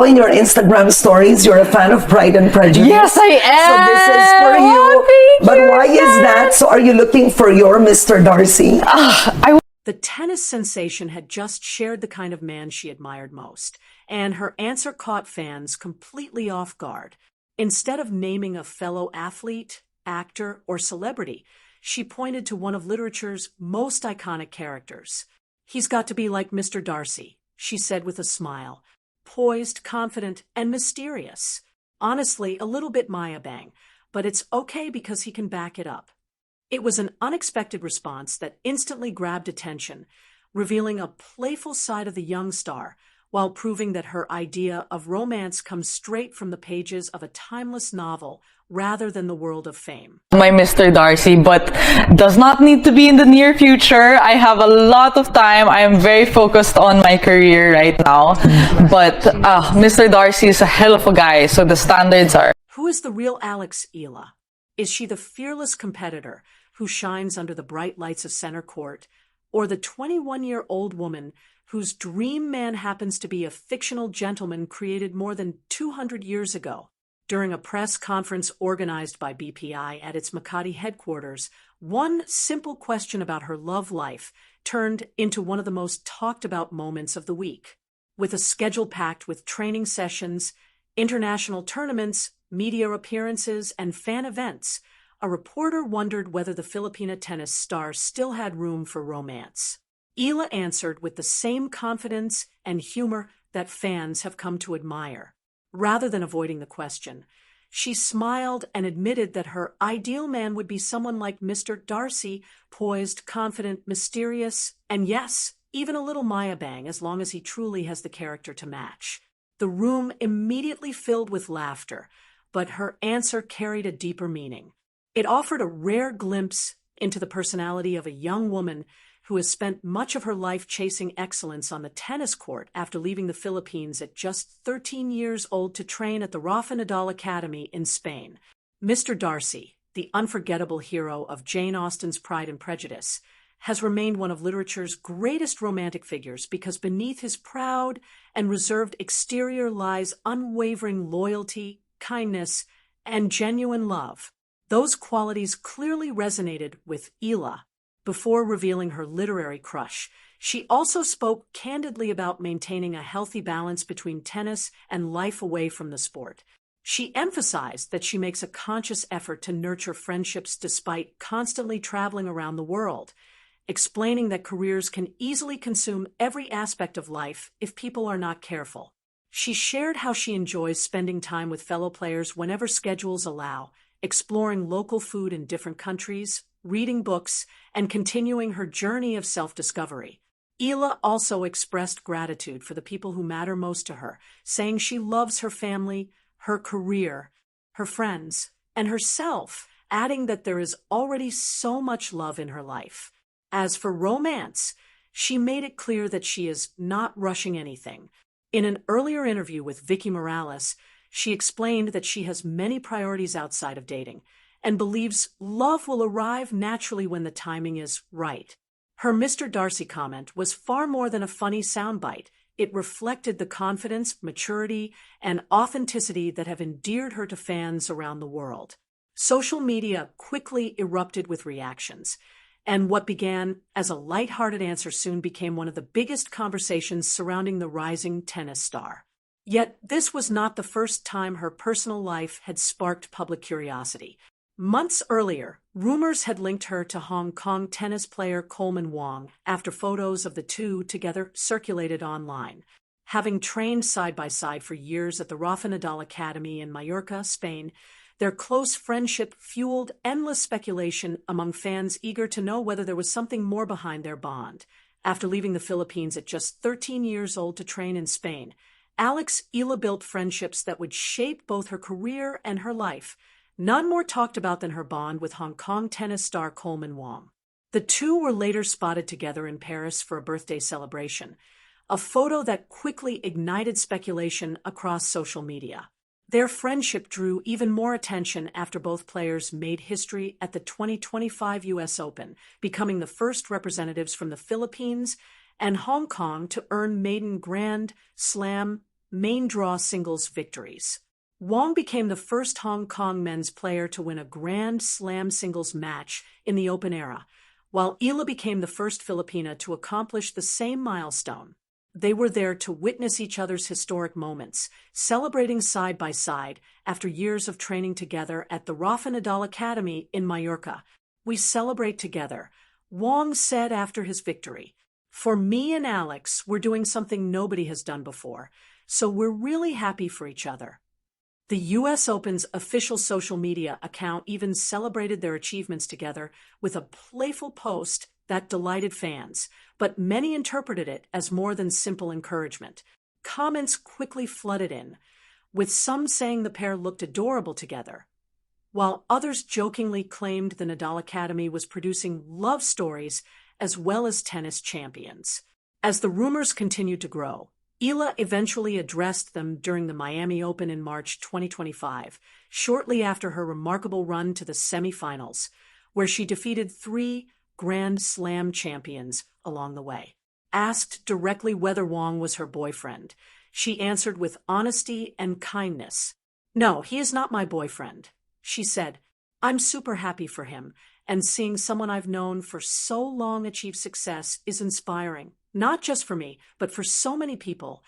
in your Instagram stories, you're a fan of Pride and Prejudice. Yes, I am. So this is for you. Thank But you, why is that? So are you looking for your Mr. Darcy? The tennis sensation had just shared the kind of man she admired most, and her answer caught fans completely off guard. Instead of naming a fellow athlete, actor, or celebrity, she pointed to one of literature's most iconic characters. "He's got to be like Mr. Darcy," she said with a smile, poised, confident, and mysterious. Honestly, a little bit Maya Bang, but it's okay because he can back it up. It was an unexpected response that instantly grabbed attention, revealing a playful side of the young star, while proving that her idea of romance comes straight from the pages of a timeless novel rather than the world of fame. My Mr. Darcy, but does not need to be in the near future. I have a lot of time. I am very focused on my career right now. But Mr. Darcy is a hell of a guy, so the standards are... Who is the real Alex Eala? Is she the fearless competitor who shines under the bright lights of center court, or the 21-year-old woman whose dream man happens to be a fictional gentleman created more than 200 years ago? During a press conference organized by BPI at its Makati headquarters, one simple question about her love life turned into one of the most talked about moments of the week. With a schedule packed with training sessions, international tournaments, media appearances, and fan events, a reporter wondered whether the Filipina tennis star still had room for romance. Eala answered with the same confidence and humor that fans have come to admire. Rather than avoiding the question, she smiled and admitted that her ideal man would be someone like Mr. Darcy, poised, confident, mysterious, and yes, even a little Maya Bang as long as he truly has the character to match. The room immediately filled with laughter, but her answer carried a deeper meaning. It offered a rare glimpse into the personality of a young woman who has spent much of her life chasing excellence on the tennis court after leaving the Philippines at just 13 years old to train at the Rafa Nadal Academy in Spain. Mr. Darcy, the unforgettable hero of Jane Austen's Pride and Prejudice, has remained one of literature's greatest romantic figures because beneath his proud and reserved exterior lies unwavering loyalty, kindness, and genuine love. Those qualities clearly resonated with Eala. Before revealing her literary crush, she also spoke candidly about maintaining a healthy balance between tennis and life away from the sport. She emphasized that she makes a conscious effort to nurture friendships despite constantly traveling around the world, explaining that careers can easily consume every aspect of life if people are not careful. She shared how she enjoys spending time with fellow players whenever schedules allow, exploring local food in different countries, reading books, and continuing her journey of self-discovery. Eala also expressed gratitude for the people who matter most to her, saying she loves her family, her career, her friends, and herself, adding that there is already so much love in her life. As for romance, she made it clear that she is not rushing anything. In an earlier interview with Vicky Morales, she explained that she has many priorities outside of dating and believes love will arrive naturally when the timing is right. Her Mr. Darcy comment was far more than a funny soundbite. It reflected the confidence, maturity, and authenticity that have endeared her to fans around the world. Social media quickly erupted with reactions, and what began as a lighthearted answer soon became one of the biggest conversations surrounding the rising tennis star. Yet this was not the first time her personal life had sparked public curiosity. Months earlier, rumors had linked her to Hong Kong tennis player Coleman Wong after photos of the two together circulated online. Having trained side by side for years at the Rafa Nadal Academy in Mallorca, Spain, their close friendship fueled endless speculation among fans eager to know whether there was something more behind their bond. After leaving the Philippines at just 13 years old to train in Spain, Alex Eala built friendships that would shape both her career and her life. None more talked about than her bond with Hong Kong tennis star Coleman Wong. The two were later spotted together in Paris for a birthday celebration, a photo that quickly ignited speculation across social media. Their friendship drew even more attention after both players made history at the 2025 U.S. Open, becoming the first representatives from the Philippines and Hong Kong to earn maiden Grand Slam main draw singles victories. Wang became the first Hong Kong men's player to win a Grand Slam singles match in the Open era, while Eala became the first Filipina to accomplish the same milestone. They were there to witness each other's historic moments, celebrating side by side after years of training together at the Rafa Nadal Academy in Mallorca. "We celebrate together," Wang said after his victory. "For me and Alex, we're doing something nobody has done before, so we're really happy for each other." The US Open's official social media account even celebrated their achievements together with a playful post that delighted fans, but many interpreted it as more than simple encouragement. Comments quickly flooded in, with some saying the pair looked adorable together, while others jokingly claimed the Nadal Academy was producing love stories as well as tennis champions. As the rumors continued to grow, Eala eventually addressed them during the Miami Open in March 2025, shortly after her remarkable run to the semifinals, where she defeated 3 Grand Slam champions along the way. Asked directly whether Wang was her boyfriend, she answered with honesty and kindness. "No, he is not my boyfriend," she said. "I'm super happy for him, and seeing someone I've known for so long achieve success is inspiring, not just for me, but for so many people."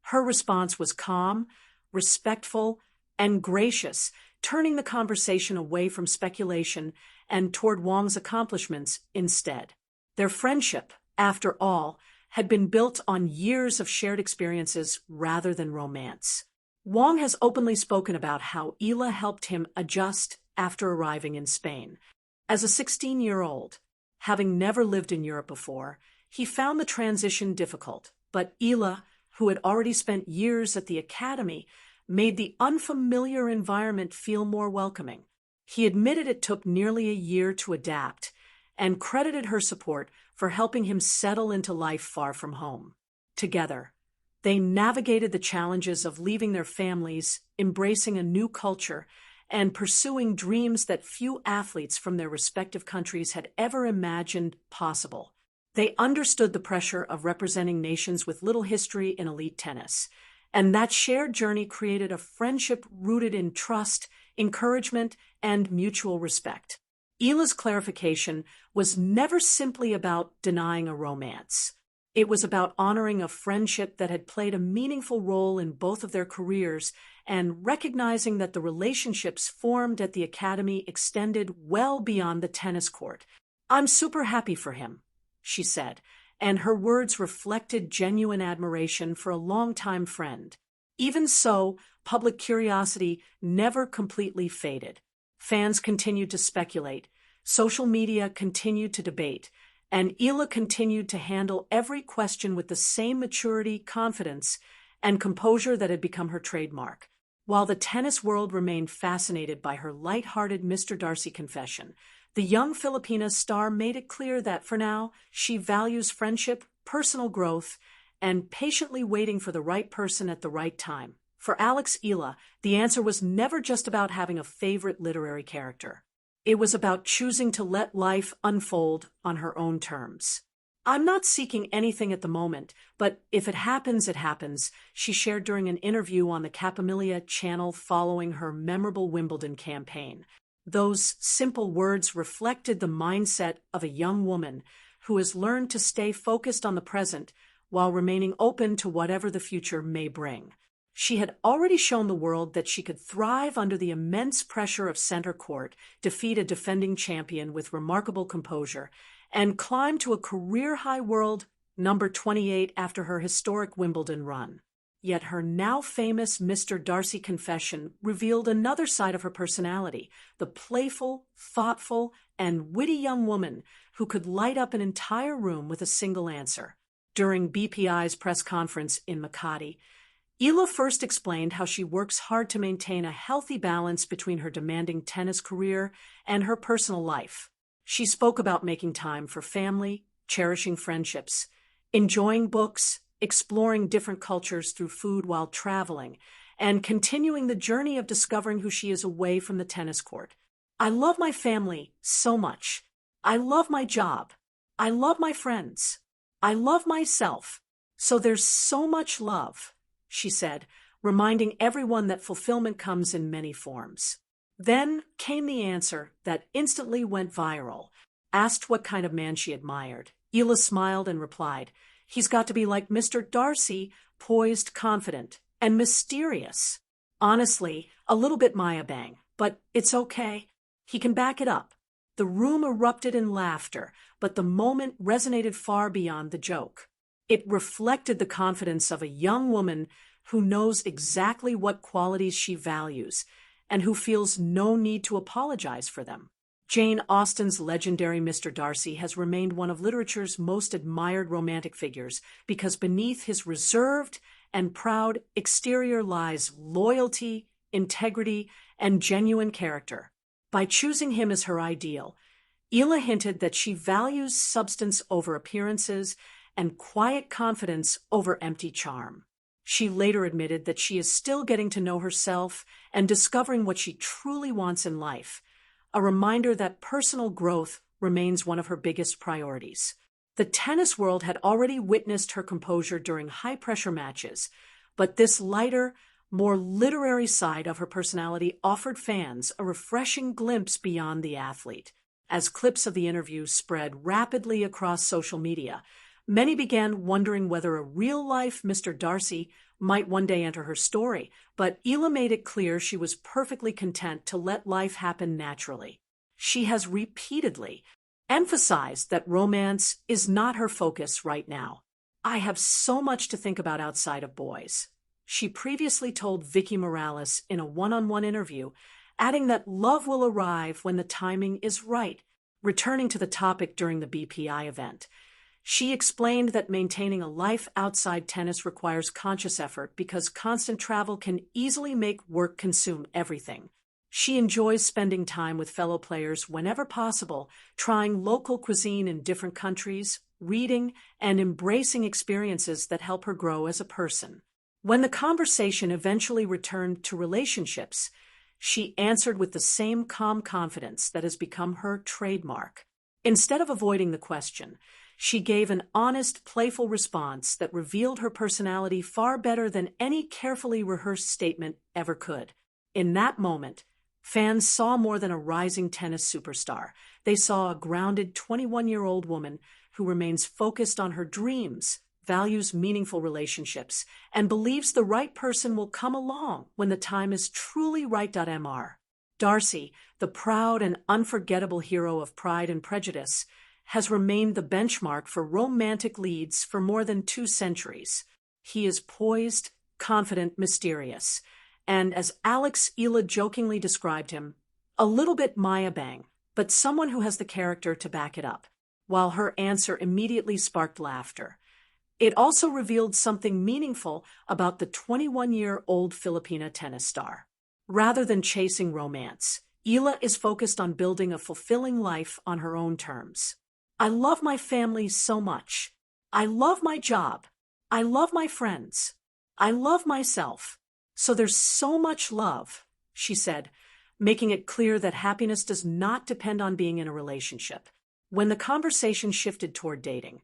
Her response was calm, respectful, and gracious, turning the conversation away from speculation and toward Wang's accomplishments instead. Their friendship, after all, had been built on years of shared experiences rather than romance. Wang has openly spoken about how Eala helped him adjust after arriving in Spain. As a 16-year-old, having never lived in Europe before, he found the transition difficult, but Eala, who had already spent years at the academy, made the unfamiliar environment feel more welcoming. He admitted it took nearly a year to adapt, and credited her support for helping him settle into life far from home. Together, they navigated the challenges of leaving their families, embracing a new culture, and pursuing dreams that few athletes from their respective countries had ever imagined possible. They understood the pressure of representing nations with little history in elite tennis, and that shared journey created a friendship rooted in trust, encouragement, and mutual respect. Eala's clarification was never simply about denying a romance. It was about honoring a friendship that had played a meaningful role in both of their careers and recognizing that the relationships formed at the academy extended well beyond the tennis court. "I'm super happy for him," she said, and her words reflected genuine admiration for a longtime friend. Even so, public curiosity never completely faded. Fans continued to speculate, social media continued to debate, and Eala continued to handle every question with the same maturity, confidence, and composure that had become her trademark. While the tennis world remained fascinated by her light-hearted Mr. Darcy confession, the young Filipina star made it clear that, for now, she values friendship, personal growth, and patiently waiting for the right person at the right time. For Alex Eala, the answer was never just about having a favorite literary character. It was about choosing to let life unfold on her own terms. "I'm not seeking anything at the moment, but if it happens, it happens," she shared during an interview on the Capamilia channel following her memorable Wimbledon campaign. Those simple words reflected the mindset of a young woman who has learned to stay focused on the present while remaining open to whatever the future may bring. She had already shown the world that she could thrive under the immense pressure of center court, defeat a defending champion with remarkable composure, and climb to a career-high world number 28 after her historic Wimbledon run. Yet her now famous Mr. Darcy confession revealed another side of her personality, the playful, thoughtful, and witty young woman who could light up an entire room with a single answer. During BPI's press conference in Makati, Eala first explained how she works hard to maintain a healthy balance between her demanding tennis career and her personal life. She spoke about making time for family, cherishing friendships, enjoying books, exploring different cultures through food while traveling, and continuing the journey of discovering who she is away from the tennis court. "I love my family so much. I love my job. I love my friends. I love myself. So there's so much love," she said, reminding everyone that fulfillment comes in many forms. Then came the answer that instantly went viral. Asked what kind of man she admired, Eala smiled and replied, "He's got to be like Mr. Darcy, poised, confident, and mysterious." Honestly, a little bit Maya bang, but it's okay. He can back it up. The room erupted in laughter, but the moment resonated far beyond the joke. It reflected the confidence of a young woman who knows exactly what qualities she values and who feels no need to apologize for them. Jane Austen's legendary Mr. Darcy has remained one of literature's most admired romantic figures because beneath his reserved and proud exterior lies loyalty, integrity, and genuine character. By choosing him as her ideal, Eala hinted that she values substance over appearances and quiet confidence over empty charm. She later admitted that she is still getting to know herself and discovering what she truly wants in life, a reminder that personal growth remains one of her biggest priorities. The tennis world had already witnessed her composure during high-pressure matches, but this lighter, more literary side of her personality offered fans a refreshing glimpse beyond the athlete. As clips of the interview spread rapidly across social media, many began wondering whether a real-life Mr. Darcy might one day enter her story, but Eala made it clear she was perfectly content to let life happen naturally. She has repeatedly emphasized that romance is not her focus right now. "I have so much to think about outside of boys," she previously told Vicky Morales in a one-on-one interview, adding that love will arrive when the timing is right. Returning to the topic during the BPI event, she explained that maintaining a life outside tennis requires conscious effort because constant travel can easily make work consume everything. She enjoys spending time with fellow players whenever possible, trying local cuisine in different countries, reading, and embracing experiences that help her grow as a person. When the conversation eventually returned to relationships, she answered with the same calm confidence that has become her trademark. Instead of avoiding the question, she gave an honest, playful response that revealed her personality far better than any carefully rehearsed statement ever could. In that moment, fans saw more than a rising tennis superstar. They saw a grounded 21-year-old woman who remains focused on her dreams, values meaningful relationships, and believes the right person will come along when the time is truly right. Mr. Darcy, the proud and unforgettable hero of Pride and Prejudice, has remained the benchmark for romantic leads for more than 2 centuries. He is poised, confident, mysterious, and as Eala jokingly described him, a little bit Maya bang, but someone who has the character to back it up. While her answer immediately sparked laughter, it also revealed something meaningful about the 21-year-old Filipina tennis star. Rather than chasing romance, Eala is focused on building a fulfilling life on her own terms. "I love my family so much. I love my job. I love my friends. I love myself. So there's so much love," she said, making it clear that happiness does not depend on being in a relationship. When the conversation shifted toward dating,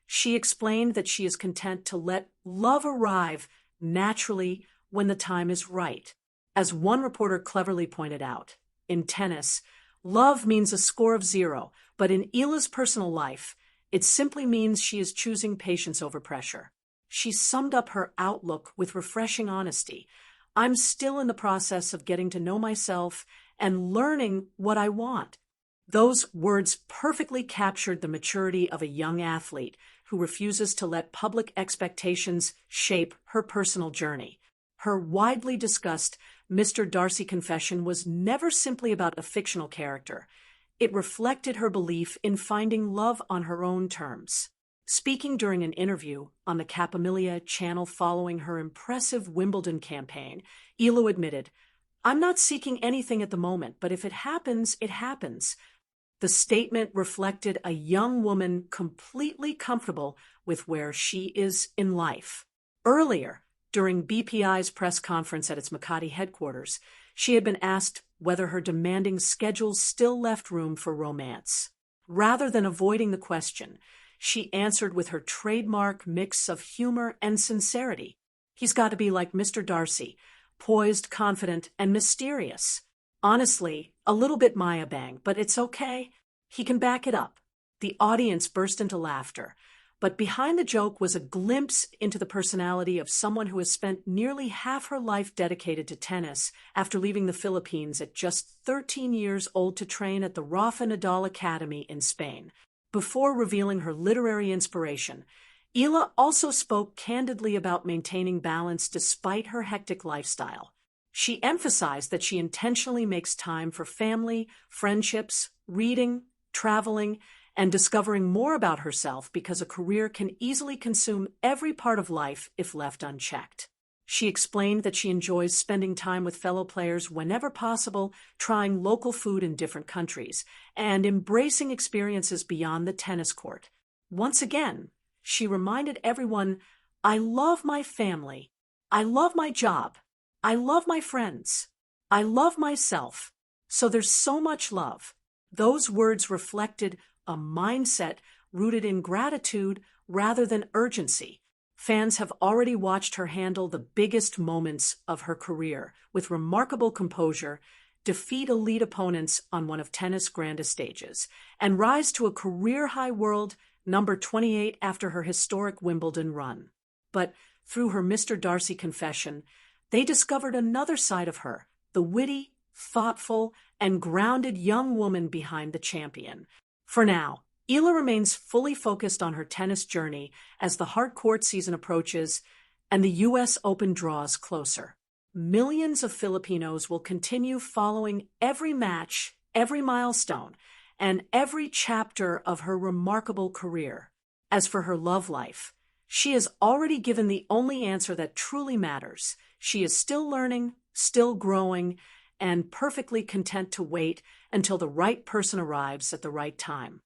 she explained that she is content to let love arrive naturally when the time is right. As one reporter cleverly pointed out, in tennis, love means a score of 0, but in Eala's personal life, it simply means she is choosing patience over pressure. She summed up her outlook with refreshing honesty. "I'm still in the process of getting to know myself and learning what I want." Those words perfectly captured the maturity of a young athlete who refuses to let public expectations shape her personal journey. Her widely discussed Mr. Darcy confession was never simply about a fictional character. It reflected her belief in finding love on her own terms. Speaking during an interview on the Capamilia channel following her impressive Wimbledon campaign, Eala admitted, "I'm not seeking anything at the moment, but if it happens, it happens." The statement reflected a young woman completely comfortable with where she is in life. Earlier, during BPI's press conference at its Makati headquarters, she had been asked whether her demanding schedule still left room for romance. Rather than avoiding the question, she answered with her trademark mix of humor and sincerity. He's got to be like Mr. Darcy, poised, confident, and mysterious. Honestly, a little bit Maya Bang, but it's okay. He can back it up. The audience burst into laughter, but behind the joke was a glimpse into the personality of someone who has spent nearly half her life dedicated to tennis after leaving the Philippines at just 13 years old to train at the Rafa Nadal Academy in Spain. Before revealing her literary inspiration, Eala also spoke candidly about maintaining balance despite her hectic lifestyle. She emphasized that she intentionally makes time for family, friendships, reading, traveling, and discovering more about herself because a career can easily consume every part of life if left unchecked. She explained that she enjoys spending time with fellow players whenever possible, trying local food in different countries, and embracing experiences beyond the tennis court. Once again, she reminded everyone, I love my family. I love my job. I love my friends. I love myself. So there's so much love. Those words reflected a mindset rooted in gratitude rather than urgency. Fans have already watched her handle the biggest moments of her career with remarkable composure, defeat elite opponents on one of tennis' grandest stages, and rise to a career-high world number 28 after her historic Wimbledon run. But through her Mr. Darcy confession, they discovered another side of her, the witty, thoughtful, and grounded young woman behind the champion. For now, Eala remains fully focused on her tennis journey as the hard court season approaches and the U.S. Open draws closer. Millions of Filipinos will continue following every match, every milestone, and every chapter of her remarkable career. As for her love life, she has already given the only answer that truly matters. She is still learning, still growing, and perfectly content to wait until the right person arrives at the right time.